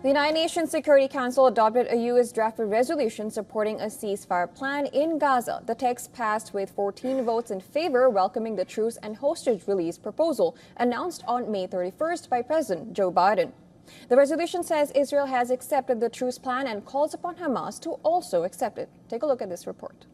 The United Nations Security Council adopted a U.S. drafted resolution supporting a ceasefire plan in Gaza. The text passed with 14 votes in favor, welcoming the truce and hostage release proposal announced on May 31st by President Joe Biden. The resolution says Israel has accepted the truce plan and calls upon Hamas to also accept it. Take a look at this report.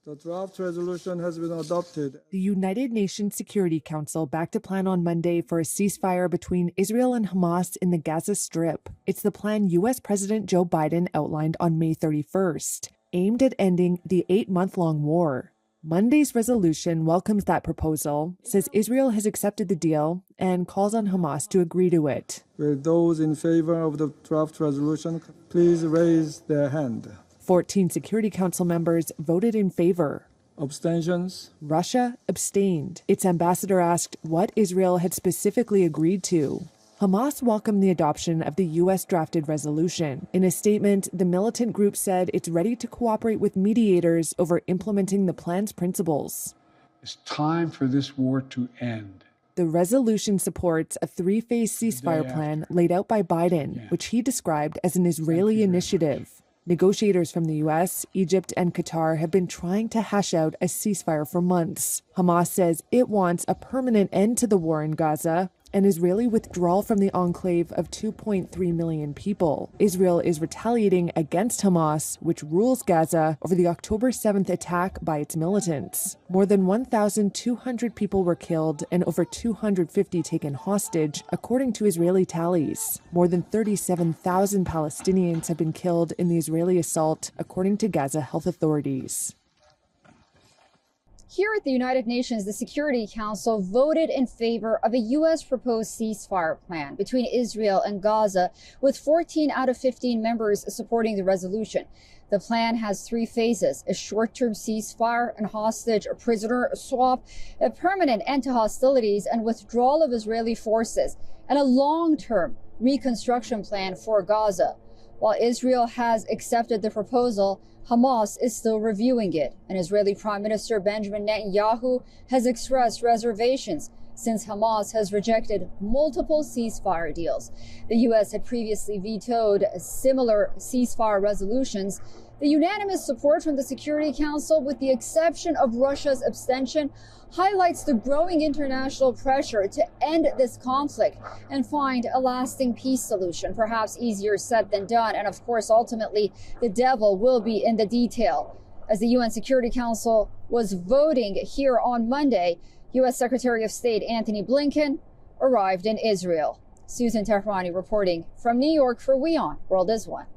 The draft resolution has been adopted. The United Nations Security Council backed a plan on Monday for a ceasefire between Israel and Hamas in the Gaza Strip. It's the plan U.S. President Joe Biden outlined on May 31st, aimed at ending the 8-month-long war. Monday's resolution welcomes that proposal, says Israel has accepted the deal, and calls on Hamas to agree to it. Will those in favor of the draft resolution please raise their hand? 14 Security Council members voted in favor. Abstentions? Russia abstained. Its ambassador asked what Israel had specifically agreed to. Hamas welcomed the adoption of the U.S. drafted resolution. In a statement, the militant group said it's ready to cooperate with mediators over implementing the plan's principles. It's time for this war to end. The resolution supports a 3-phase ceasefire plan laid out by Biden, which he described as an Israeli initiative. Negotiators from the U.S., Egypt, and Qatar have been trying to hash out a ceasefire for months. Hamas says it wants a permanent end to the war in Gaza, an Israeli withdrawal from the enclave of 2.3 million people. Israel is retaliating against Hamas, which rules Gaza, over the October 7th attack by its militants. More than 1,200 people were killed and over 250 taken hostage, according to Israeli tallies. More than 37,000 Palestinians have been killed in the Israeli assault, according to Gaza health authorities. Here at the United Nations, the Security Council voted in favor of a U.S.-proposed ceasefire plan between Israel and Gaza, with 14 out of 15 members supporting the resolution. The plan has 3 phases: a short-term ceasefire and hostage or prisoner swap, a permanent end to hostilities and withdrawal of Israeli forces, and a long-term reconstruction plan for Gaza. While Israel has accepted the proposal, Hamas is still reviewing it, and Israeli Prime Minister Benjamin Netanyahu has expressed reservations since Hamas has rejected multiple ceasefire deals. The U.S. had previously vetoed similar ceasefire resolutions. The unanimous support from the Security Council, with the exception of Russia's abstention, highlights the growing international pressure to end this conflict and find a lasting peace solution. Perhaps easier said than done. And of course, ultimately, the devil will be in the detail. As the UN Security Council was voting here on Monday, U.S. Secretary of State Antony Blinken arrived in Israel. Susan Tehrani reporting from New York for WION World is One.